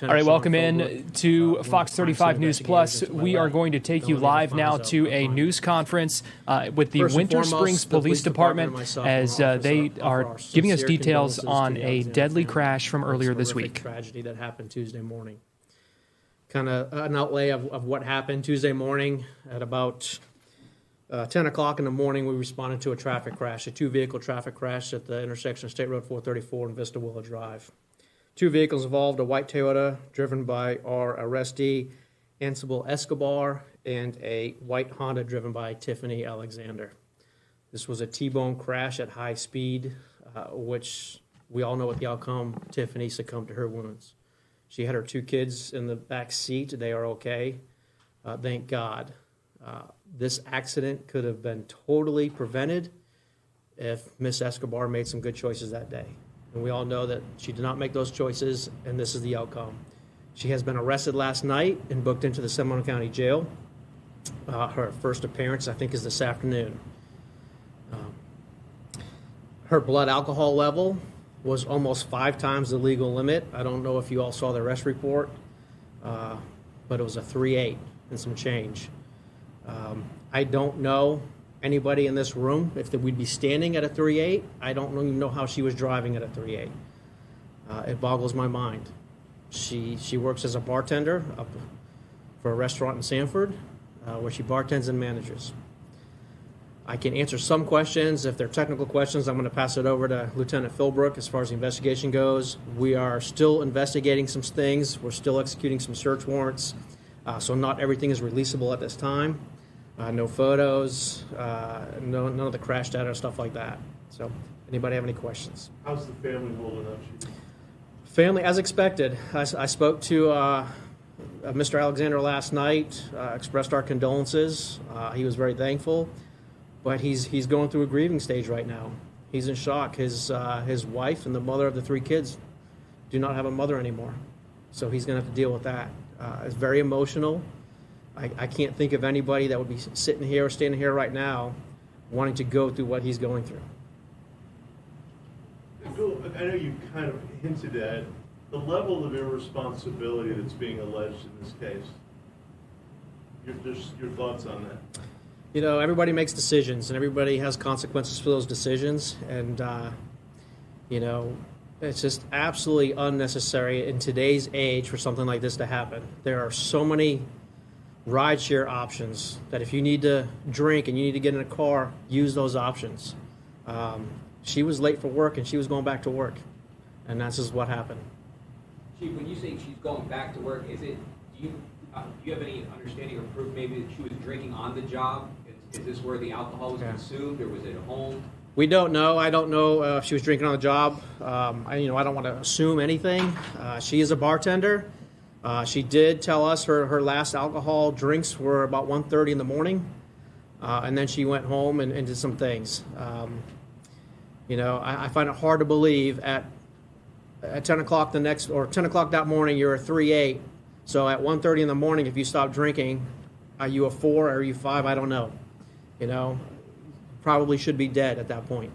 All right, welcome in to Fox 35 News Plus. We are going to take you live now to a news conference with the Winter Springs Police Department as they are giving us details on a deadly crash from earlier this week. Tragedy that happened Tuesday morning. Kind of an outlay of what happened Tuesday morning at about 10 o'clock in the morning. We responded to a traffic crash, a two-vehicle traffic crash at the intersection of State Road 434 and Vista Willow Drive. Two vehicles involved, a white Toyota driven by our arrestee, Ancibal Escobar, and a white Honda driven by Tiffany Alexander. This was a T-bone crash at high speed, which we all know what the outcome. Tiffany succumbed to her wounds. She had her two kids in the back seat. They are okay. Thank God. This accident could have been totally prevented if Miss Escobar made some good choices that day. And we all know that she did not make those choices, and this is the outcome. She has been arrested last night and booked into the Seminole County Jail. Her first appearance, I think, is this afternoon. Her blood alcohol level was almost 5 times the legal limit. I don't know if you all saw the arrest report, but it was a 3.8 and some change. I don't know anybody in this room, if we'd be standing at a 3.8, I don't even know how she was driving at a 3.8. It boggles my mind. She works as a bartender for a restaurant in Sanford, where she bartends and manages. I can answer some questions. If they're technical questions, I'm going to pass it over to Lieutenant Philbrook as far as the investigation goes. We are still investigating some things. We're still executing some search warrants, so not everything is releasable at this time. No photos, none of the crash data, stuff like that. So, anybody have any questions? How's the family holding up? Family, as expected. I spoke to Mr. Alexander last night, expressed our condolences. He was very thankful, but he's going through a grieving stage right now. He's in shock. His wife and the mother of the 3 kids do not have a mother anymore, so he's going to have to deal with that. It's very emotional. I can't think of anybody that would be sitting here or standing here right now wanting to go through what he's going through. Bill, I know you kind of hinted at the level of irresponsibility that's being alleged in this case. Your thoughts on that? You know, everybody makes decisions, and everybody has consequences for those decisions, and, you know, it's just absolutely unnecessary in today's age for something like this to happen. There are so many rideshare options that if you need to drink and you need to get in a car, use those options. She was late for work and she was going back to work, and that's just what happened. Chief, when you say she's going back to work, do you have any understanding or proof maybe that she was drinking on the job? Is this where the alcohol was consumed, or was it at home? We don't know. I don't know if she was drinking on the job. I don't want to assume anything. She is a bartender. She did tell us her last alcohol drinks were about 1:30 in the morning, and then she went home and did some things. I find it hard to believe at 10 o'clock 10 o'clock that morning you're a 3.8. So at 1:30 in the morning, if you stop drinking, are you a 4 or are you 5? I don't know. Probably should be dead at that point.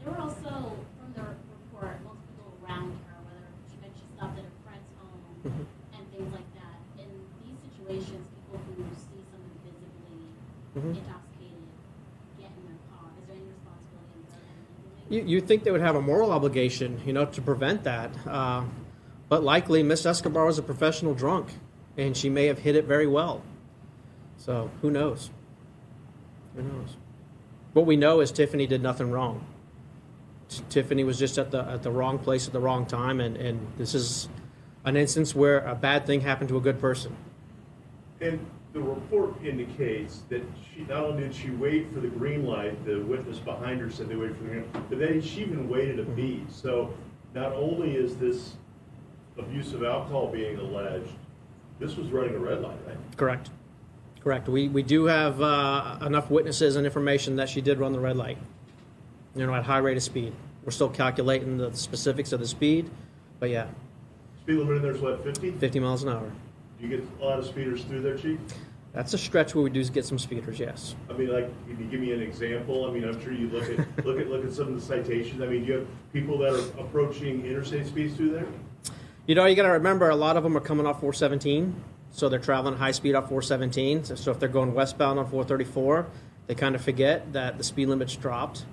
There were also, from the report, most people around her, whether she meant she stopped at a friend's home and things like that. In these situations, people who see someone visibly intoxicated get in their car. Is there any responsibility? You think they would have a moral obligation, to prevent that. But likely, Miss Escobar was a professional drunk, and she may have hid it very well. So who knows? Who knows? What we know is Tiffany did nothing wrong. Tiffany was just at the wrong place at the wrong time, and this is an instance where a bad thing happened to a good person. And the report indicates that not only did she wait for the green light, the witness behind her said they waited for the green light, but then she even waited a beat. So not only is this abuse of alcohol being alleged, this was running a red light, right? Correct. We do have enough witnesses and information that she did run the red light, at high rate of speed. We're still calculating the specifics of the speed, but yeah. Speed limit in there is what, 50? 50 miles an hour. Do you get a lot of speeders through there, Chief? That's a stretch where we do get some speeders, yes. I mean, like, can you give me an example? I mean, I'm sure you look at some of the citations. I mean, do you have people that are approaching interstate speeds through there? You know, you got to remember a lot of them are coming off 417, so they're traveling high speed off 417. So if they're going westbound on 434, they kind of forget that the speed limit's dropped.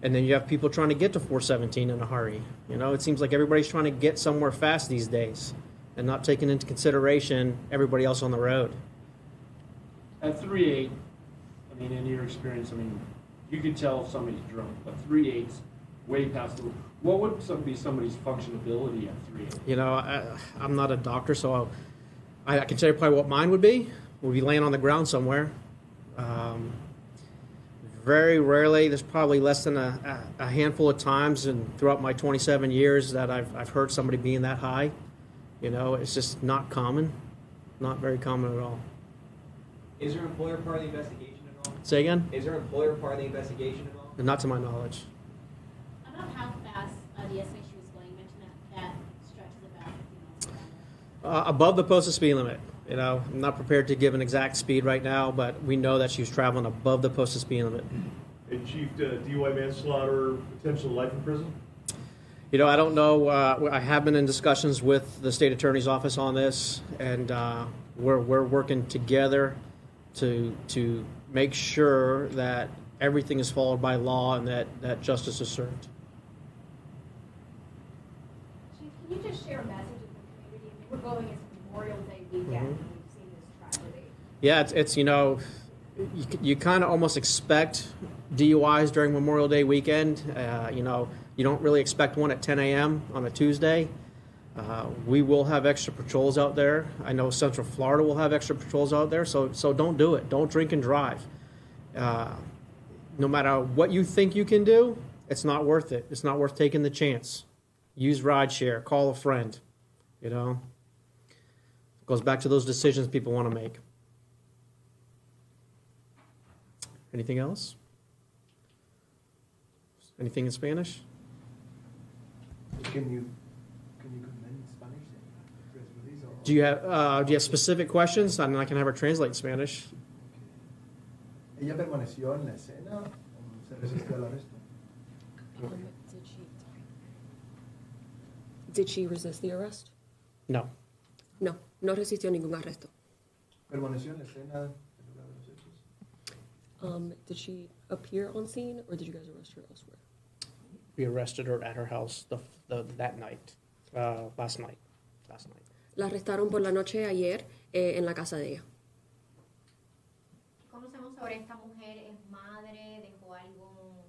And then you have people trying to get to 417 in a hurry. You know, it seems like everybody's trying to get somewhere fast these days and not taking into consideration everybody else on the road. At 3.8, I mean, in your experience, I mean, you could tell if somebody's drunk, but 3.8's way past the. What would be somebody's functionability at 3.8? You know, I'm not a doctor, so I can tell you probably what mine would be. We'll be laying on the ground somewhere. Very rarely, there's probably less than a handful of times and throughout my 27 years that I've heard somebody being that high. You know, it's just not common, not very common at all. Is her employer part of the investigation at all? Say again? Is her employer part of the investigation at all? Not to my knowledge. About how fast the estimate she was going, you mentioned that stretch is about, you know, Above the posted speed limit. You know, I'm not prepared to give an exact speed right now, but we know that she was traveling above the posted speed limit. And Chief, DUI manslaughter, potential life in prison? You know, I don't know. I have been in discussions with the state attorney's office on this, and we're working together to make sure that everything is followed by law and that justice is served. Chief, can you just share a message with the community? I mean, we're going into Memorial Day weekend, and we've seen this tragedy. Yeah, it's you know, you kind of almost expect DUIs during Memorial Day weekend. You know, you don't really expect one at 10 a.m. on a Tuesday. We will have extra patrols out there. I know Central Florida will have extra patrols out there, so don't do it. Don't drink and drive. No matter what you think you can do, it's not worth it. It's not worth taking the chance. Use rideshare, call a friend, you know. It goes back to those decisions people want to make. Anything else? Anything in Spanish? Can you comment in Spanish? Press release or- Do you have specific questions? I can have her translate in Spanish. ¿Ella permaneció en la escena o se resistió al arresto? Did she resist the arrest? No. No, no resistió ningún arresto. ¿Permaneció en la escena del lugar de los hechos? Did she appear on scene, or did you guys arrest her elsewhere? We arrested her at her house that night, last night. La arrestaron por la noche ayer en la casa de ella. ¿Qué conocemos sobre esta mujer? ¿Es madre? ¿Dejó algún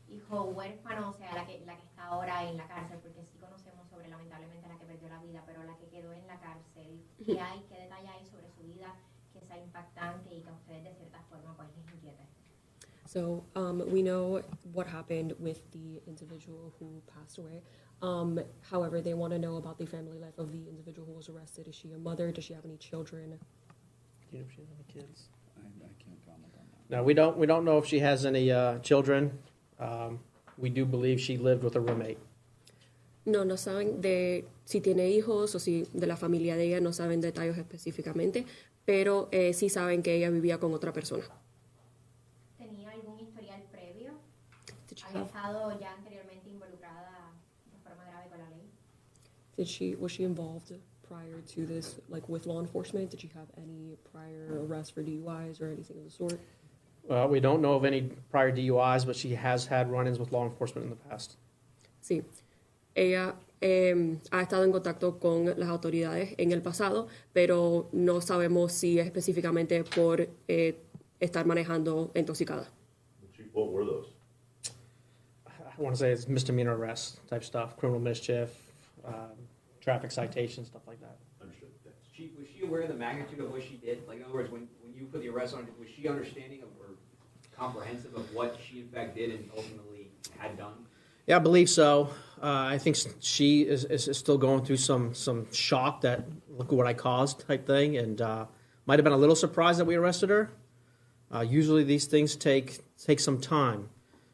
hijo huérfano? O sea, la que está ahora en la cárcel, porque sí conocemos sobre, lamentablemente, la que perdió la vida, pero la que quedó en la cárcel. ¿Qué detalle hay sobre su vida que sea impactante y que a ustedes de cierta forma pues les inquiete? So we know what happened with the individual who passed away. However, they want to know about the family life of the individual who was arrested. Is she a mother? Does she have any children? Do you know if she has any kids? I can't comment on that. No, we don't know if she has any children. We do believe she lived with a roommate. No saben de si tiene hijos o si de la familia de ella, no saben detalles específicamente, pero sí saben que ella vivía con otra persona. ¿Tenía algún historial previo? Did she ¿Había have, estado ya anteriormente involucrada de forma grave con la ley? was she involved prior to this, like with law enforcement? Did she have any prior arrests for DUIs or anything of the sort? We don't know of any prior DUIs, but she has had run-ins with law enforcement in the past. Sí. Ella ha estado en contacto con las autoridades en el pasado, pero no sabemos si es específicamente por estar manejando intoxicada. Chief, what were those? I want to say it's misdemeanor arrests type stuff, criminal mischief, traffic citations, stuff like that. Understood. Thanks. Chief, was she aware of the magnitude of what she did? Like, in other words, when you put the arrest on her, was she understanding of or comprehensive of what she in fact did and ultimately had done? Yeah, I believe so. I think she is still going through some shock that look at what I caused type thing, and might have been a little surprised that we arrested her. Usually these things take some time,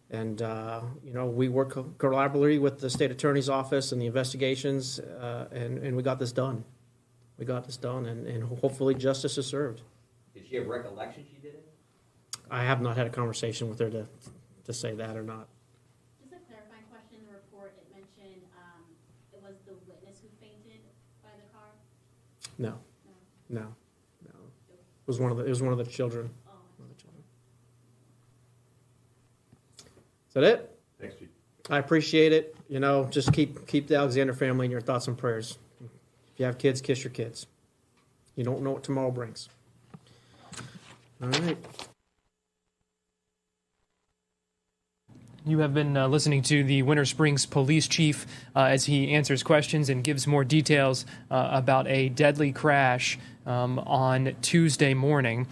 and you know, we work collaboratively with the state attorney's office and the investigations, and we got this done. We got this done, and hopefully justice is served. Did she have recollection she did it? I have not had a conversation with her to say that or not. Just a clarifying question, in the report it mentioned it was the witness who fainted. No. It was one of the children. Is that it? Thanks, Chief. I appreciate it. You know, just keep the Alexander family in your thoughts and prayers. If you have kids, kiss your kids. You don't know what tomorrow brings. All right. You have been listening to the Winter Springs Police Chief as he answers questions and gives more details about a deadly crash on Tuesday morning.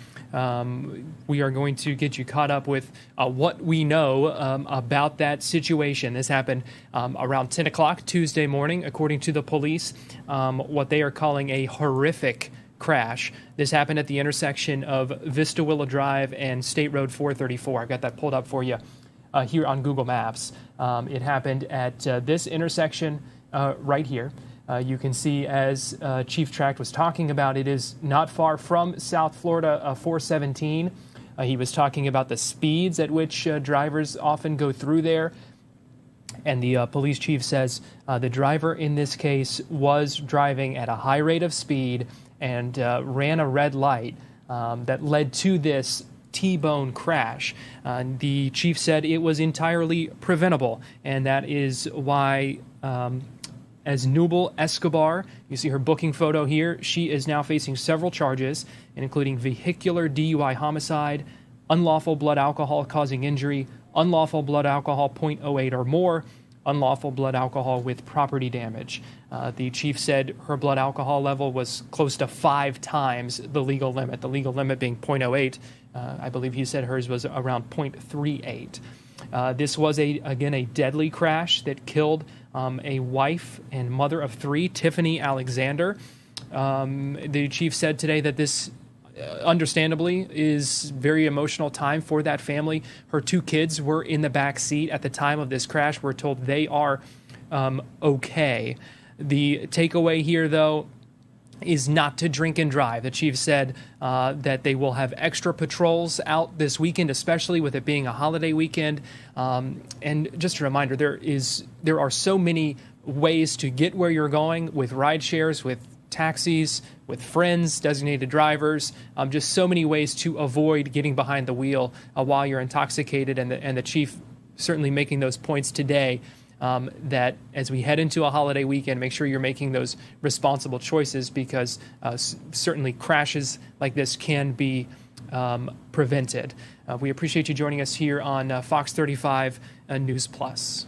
We are going to get you caught up with what we know about that situation. This happened around 10 o'clock Tuesday morning, according to the police, what they are calling a horrific crash. This happened at the intersection of Vista Willow Drive and State Road 434. I've got that pulled up for you here on Google Maps. It happened at this intersection right here. You can see, as Chief Tract was talking about, it is not far from South Florida 417. He was talking about the speeds at which drivers often go through there. And the police chief says the driver in this case was driving at a high rate of speed and ran a red light that led to this T-bone crash. The chief said it was entirely preventable, and that is why as Nubel Escobar, you see her booking photo here, she is now facing several charges, including vehicular DUI homicide, unlawful blood alcohol causing injury, unlawful blood alcohol 0.08 or more, unlawful blood alcohol with property damage. The chief said her blood alcohol level was close to 5 times the legal limit being 0.08. I believe he said hers was around 0.38. This was, again, a deadly crash that killed a wife and mother of 3, Tiffany Alexander. The chief said today that this, understandably, is very emotional time for that family. Her 2 kids were in the back seat at the time of this crash. We're told they are okay. The takeaway here, though, is not to drink and drive. The chief said that they will have extra patrols out this weekend, especially with it being a holiday weekend. And just a reminder, there are so many ways to get where you're going with ride shares, with taxis, with friends, designated drivers, just so many ways to avoid getting behind the wheel while you're intoxicated. And the chief certainly making those points today, that as we head into a holiday weekend, make sure you're making those responsible choices, because certainly crashes like this can be prevented. We appreciate you joining us here on Fox 35 News Plus.